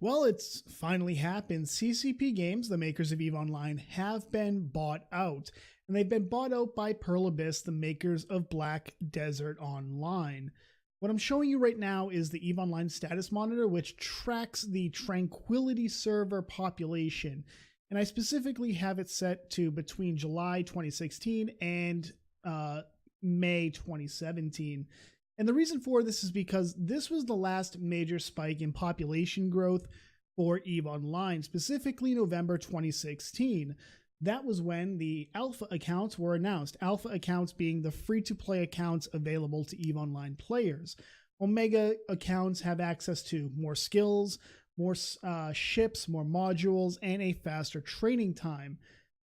Well, it's finally happened. CCP Games, the makers of EVE Online, have been bought out. And they've been bought out by Pearl Abyss, the makers of Black Desert Online. What I'm showing you right now is the EVE Online status monitor, which tracks the Tranquility server population. And I specifically have it set to between July 2016 and May 2017. And the reason for this is because this was the last major spike in population growth for EVE Online, specifically November 2016. That was when the alpha accounts were announced, alpha accounts being the free-to-play accounts available to EVE Online players. Omega accounts have access to more skills, more ships, more modules, and a faster training time,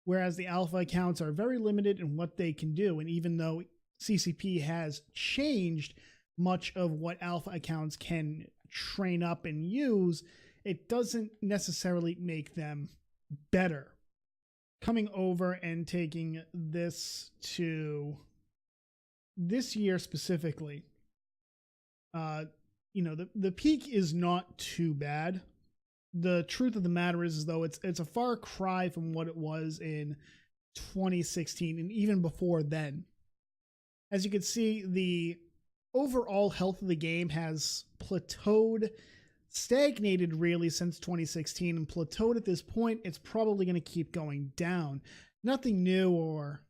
whereas the alpha accounts are very limited in what they can do. And even though CCP has changed much of what alpha accounts can train up and use, it doesn't necessarily make them better. Coming over and taking this to this year specifically, the peak is not too bad. The truth of the matter is though, it's a far cry from what it was in 2016 and even before then. As you can see, the overall health of the game has plateaued, stagnated really since 2016, and plateaued at this point. It's probably going to keep going down. Nothing new or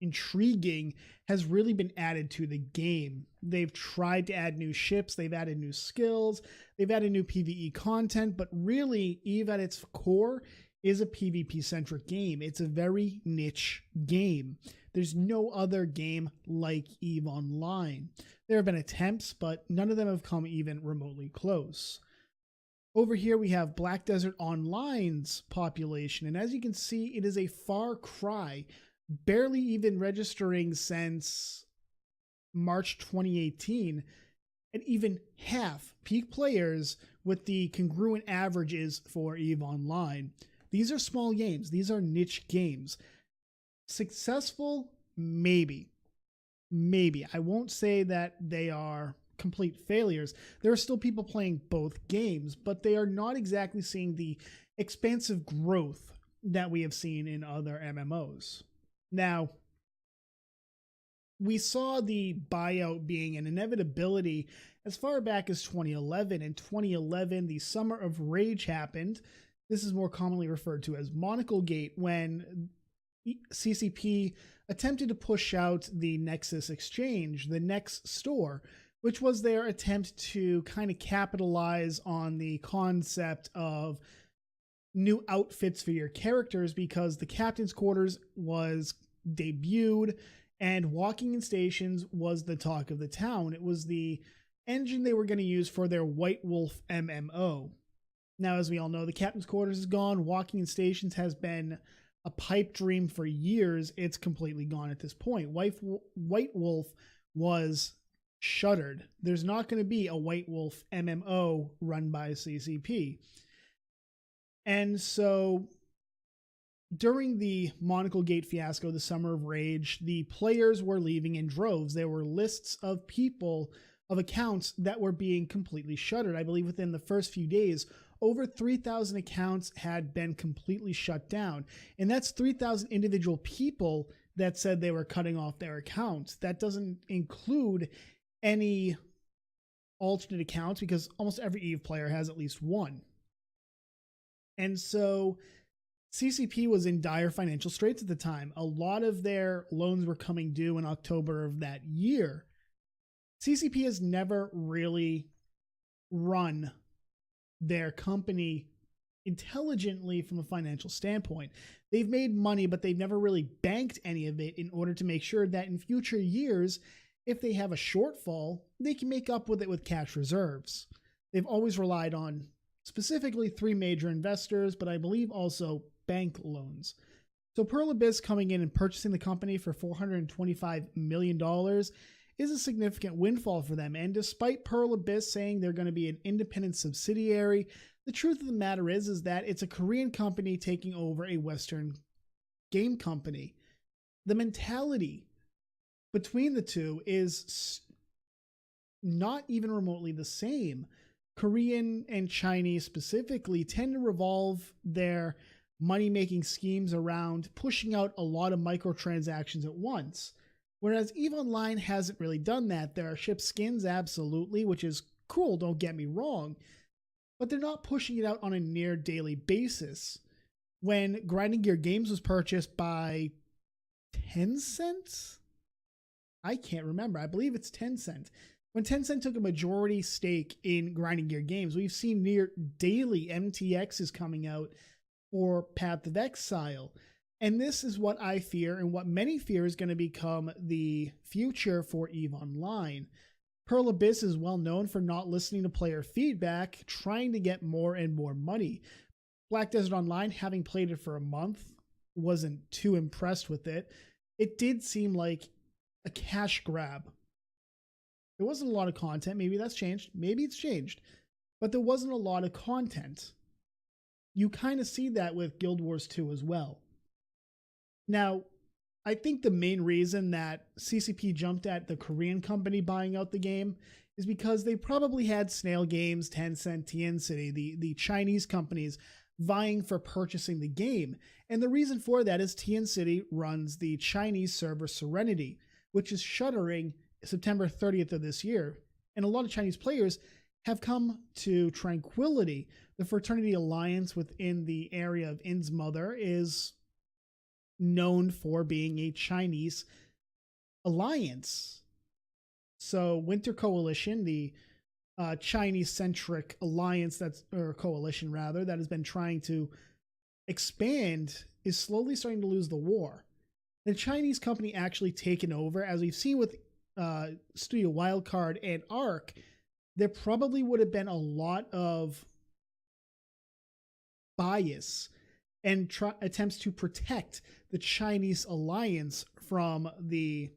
intriguing has really been added to the game. They've tried to add new ships, they've added new skills, they've added new PvE content, but really EVE at its core is a PvP-centric game. It's a very niche game. There's no other game like EVE Online. There have been attempts, but none of them have come even remotely close. Over here we have Black Desert Online's population, and as you can see, it is a far cry, barely even registering since March 2018, and even half peak players with the congruent averages for EVE Online. These are small games. These are niche games. Successful, maybe. I won't say that they are complete failures. There are still people playing both games, but they are not exactly seeing the expansive growth that we have seen in other MMOs. Now, we saw the buyout being an inevitability as far back as 2011. In 2011, the Summer of Rage happened. This is more commonly referred to as Monocle Gate, when CCP attempted to push out the Nexus Exchange, the Nex store, which was their attempt to kind of capitalize on the concept of new outfits for your characters, because the Captain's Quarters was debuted and walking in stations was the talk of the town. It was the engine they were going to use for their White Wolf MMO. Now, as we all know, the Captain's Quarters is gone. Walking in stations has been a pipe dream for years. It's completely gone at this point. White Wolf was shuttered. There's not going to be a White Wolf MMO run by CCP. And so during the Monocle Gate fiasco, the Summer of Rage, the players were leaving in droves. There were lists of people, of accounts that were being completely shuttered. I believe within the first few days, over 3,000 accounts had been completely shut down. And that's 3,000 individual people that said they were cutting off their accounts. That doesn't include any alternate accounts, because almost every EVE player has at least one. And so CCP was in dire financial straits at the time. A lot of their loans were coming due in October of that year. CCP has never really run their company intelligently from a financial standpoint. They've made money, but they've never really banked any of it in order to make sure that in future years, if they have a shortfall, they can make up with it with cash reserves. They've always relied on specifically 3 major investors, but I believe also bank loans. So Pearl Abyss coming in and purchasing the company for $425 million is a significant windfall for them. And despite Pearl Abyss saying they're going to be an independent subsidiary, the truth of the matter is that it's a Korean company taking over a Western game company. The mentality between the two is not even remotely the same. Korean and Chinese specifically tend to revolve their money-making schemes around pushing out a lot of microtransactions at once. Whereas EVE Online hasn't really done that. There are ship skins, absolutely, which is cool, don't get me wrong, but they're not pushing it out on a near daily basis. When Grinding Gear Games was purchased by Tencent, I can't remember. I believe it's Tencent. When Tencent took a majority stake in Grinding Gear Games, we've seen near daily MTXs coming out for Path of Exile. And this is what I fear and what many fear is going to become the future for EVE Online. Pearl Abyss is well known for not listening to player feedback, trying to get more and more money. Black Desert Online, having played it for a month, wasn't too impressed with it. It did seem like a cash grab. There wasn't a lot of content. Maybe that's changed. Maybe it's changed. But there wasn't a lot of content. You kind of see that with Guild Wars 2 as well. Now, I think the main reason that CCP jumped at the Korean company buying out the game is because they probably had Snail Games, Tencent, Tien City, the Chinese companies vying for purchasing the game. And the reason for that is Tien City runs the Chinese server Serenity, which is shuttering September 30th of this year. And a lot of Chinese players have come to Tranquility. The Fraternity Alliance within the area of Innsmother is known for being a Chinese alliance. So Winter Coalition, the Chinese-centric alliance or coalition rather, that has been trying to expand, is slowly starting to lose the war. The Chinese company actually taken over, as we've seen with Studio Wildcard and Arc. There probably would have been a lot of bias and attempts to protect the Chinese alliance from the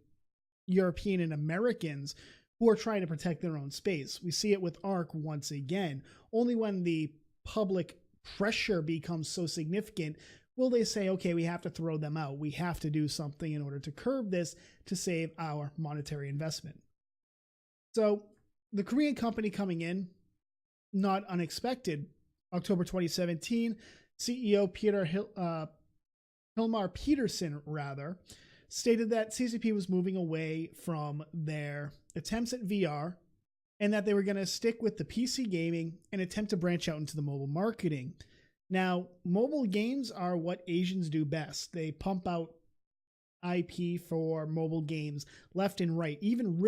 European and Americans who are trying to protect their own space. We see it with Arc once again. Only when the public pressure becomes so significant will they say, okay, we have to throw them out. We have to do something in order to curb this to save our monetary investment. So the Korean company coming in, not unexpected. October 2017, CEO Hilmar Peterson stated that CCP was moving away from their attempts at VR and that they were going to stick with the PC gaming and attempt to branch out into the mobile marketing. Now, mobile games are what Asians do best. They pump out IP for mobile games left and right, even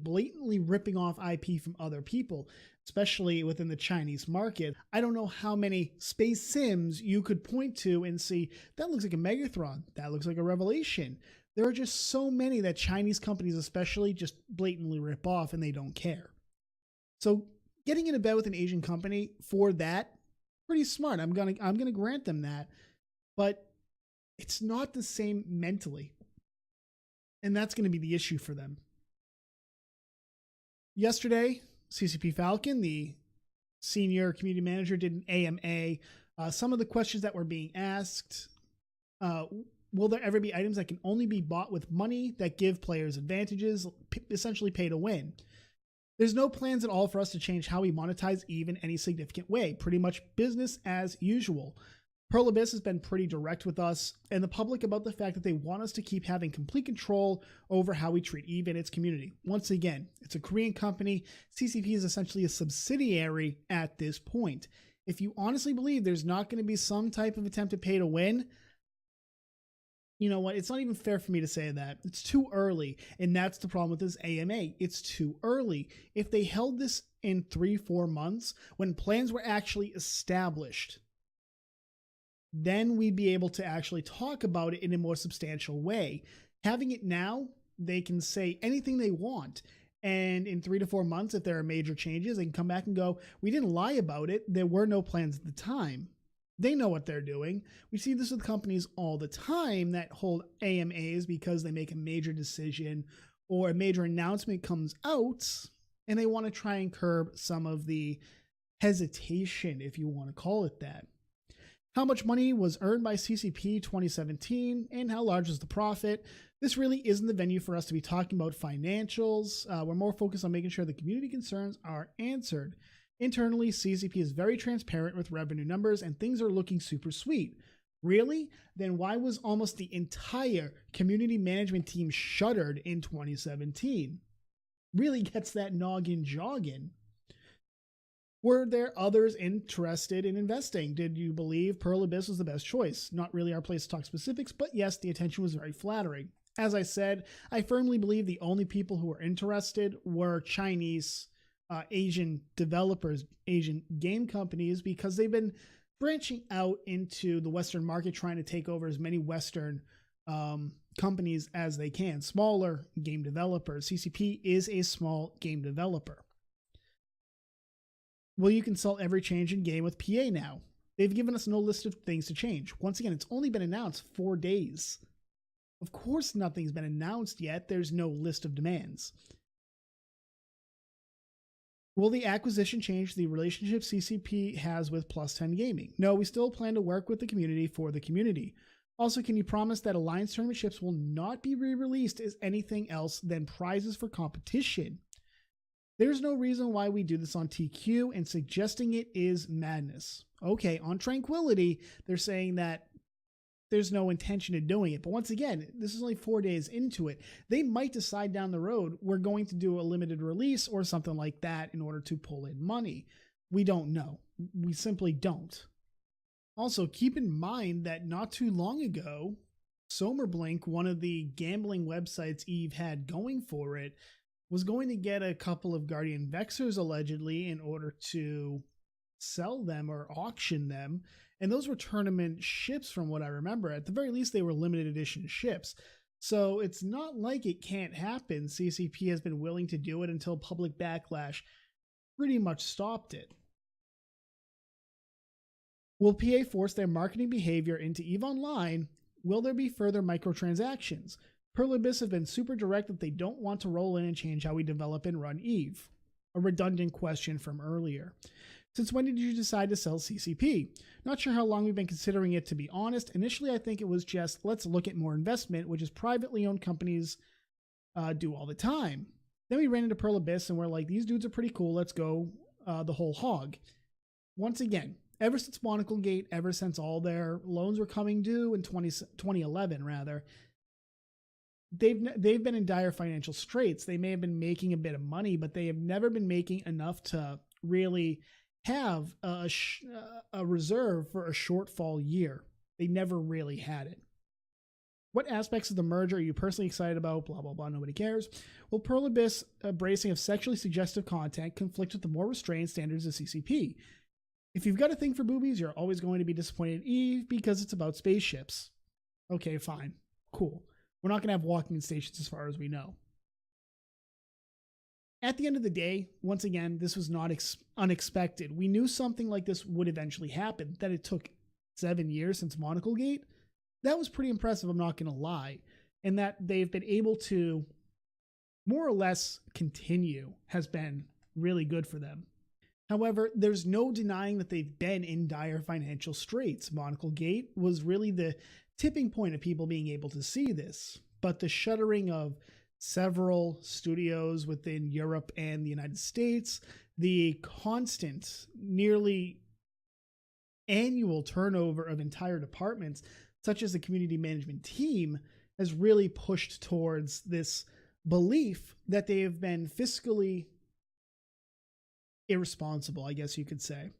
blatantly ripping off IP from other people, especially within the Chinese market. I don't know how many space sims you could point to and see, that looks like a Megathron, that looks like a Revelation. There are just so many that Chinese companies especially just blatantly rip off and they don't care. So getting into bed with an Asian company for that, pretty smart. I'm gonna grant them that, but it's not the same mentally. And that's going to be the issue for them. Yesterday, CCP Falcon, the senior community manager, did an AMA. Some of the questions that were being asked, will there ever be items that can only be bought with money that give players advantages, essentially pay to win? There's no plans at all for us to change how we monetize EVE in any significant way. Pretty much business as usual. Pearl Abyss has been pretty direct with us and the public about the fact that they want us to keep having complete control over how we treat EVE and its community. Once again, it's a Korean company. CCP is essentially a subsidiary at this point. If you honestly believe there's not going to be some type of attempt to pay to win, you know what? It's not even fair for me to say that. It's too early, and that's the problem with this AMA. It's too early. If they held this in 3-4 months, when plans were actually established, then we'd be able to actually talk about it in a more substantial way. Having it now, they can say anything they want. And in 3 to 4 months, if there are major changes, they can come back and go, we didn't lie about it. There were no plans at the time. They know what they're doing. We see this with companies all the time that hold AMAs because they make a major decision or a major announcement comes out and they want to try and curb some of the hesitation, if you want to call it that. How much money was earned by CCP 2017 and how large was the profit? This really isn't the venue for us to be talking about financials. We're more focused on making sure the community concerns are answered. Internally, CCP is very transparent with revenue numbers and things are looking super sweet. Really? Then why was almost the entire community management team shuttered in 2017? Really gets that noggin jogging. Were there others interested in investing? Did you believe Pearl Abyss was the best choice? Not really our place to talk specifics, but yes, the attention was very flattering. As I said, I firmly believe the only people who were interested were Chinese, Asian developers, Asian game companies, because they've been branching out into the Western market, trying to take over as many Western companies as they can. Smaller game developers. CCP is a small game developer. Will you consult every change in game with PA now? They've given us no list of things to change. Once again, it's only been announced 4 days. Of course nothing's been announced yet. There's no list of demands. Will the acquisition change the relationship CCP has with Plus 10 Gaming? No, we still plan to work with the community for the community. Also, can you promise that Alliance Tournament ships will not be re-released as anything else than prizes for competition? There's no reason why we do this on TQ, and suggesting it is madness. Okay, on Tranquility, they're saying that there's no intention of doing it. But once again, this is only 4 days into it. They might decide down the road, we're going to do a limited release or something like that in order to pull in money. We don't know. We simply don't. Also, keep in mind that not too long ago, Somerblink, one of the gambling websites Eve had going for it, was going to get a couple of Guardian Vexers allegedly in order to sell them or auction them. And those were tournament ships from what I remember. At the very least, they were limited edition ships. So it's not like it can't happen. CCP has been willing to do it until public backlash pretty much stopped it. Will PA force their marketing behavior into EVE Online? Will there be further microtransactions? Pearl Abyss have been super direct that they don't want to roll in and change how we develop and run EVE. A redundant question from earlier. Since when did you decide to sell CCP? Not sure how long we've been considering it, to be honest. Initially, I think it was just, let's look at more investment, which is privately owned companies do all the time. Then we ran into Pearl Abyss and we're like, these dudes are pretty cool. Let's go the whole hog. Once again, ever since Monocle Gate, ever since all their loans were coming due in 2011, rather, they've been in dire financial straits. They may have been making a bit of money, but they have never been making enough to really have a reserve for a shortfall year. They never really had it. What aspects of the merger are you personally excited about? Blah, blah, blah. Nobody cares. Will Pearl Abyss embracing of sexually suggestive content conflict with the more restrained standards of CCP? If you've got a thing for boobies, you're always going to be disappointed in EVE because it's about spaceships. Okay, fine. Cool. We're not going to have walking stations as far as we know. At the end of the day, once again, this was not unexpected. We knew something like this would eventually happen. That it took 7 years since Monocle Gate, that was pretty impressive, I'm not going to lie. And that they've been able to more or less continue has been really good for them. However, there's no denying that they've been in dire financial straits. Monocle Gate was really the tipping point of people being able to see this. But the shuttering of several studios within Europe and the United States, the constant, nearly annual turnover of entire departments, such as the community management team, has really pushed towards this belief that they have been fiscally irresponsible, I guess you could say.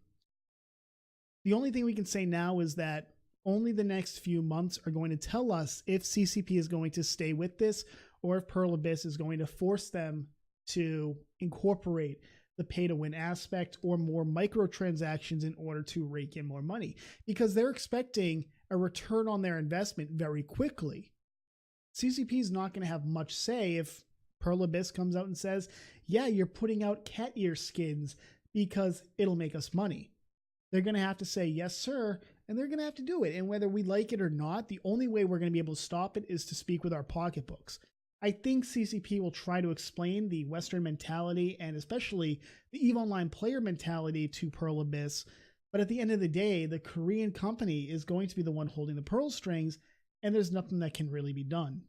The only thing we can say now is that only the next few months are going to tell us if CCP is going to stay with this or if Pearl Abyss is going to force them to incorporate the pay-to-win aspect or more microtransactions in order to rake in more money, because they're expecting a return on their investment very quickly. CCP is not going to have much say if Pearl Abyss comes out and says, yeah, you're putting out cat ear skins because it'll make us money. They're going to have to say, yes, sir, and they're going to have to do it. And whether we like it or not, the only way we're going to be able to stop it is to speak with our pocketbooks. I think CCP will try to explain the Western mentality and especially the EVE Online player mentality to Pearl Abyss. But at the end of the day, the Korean company is going to be the one holding the purse strings, and there's nothing that can really be done.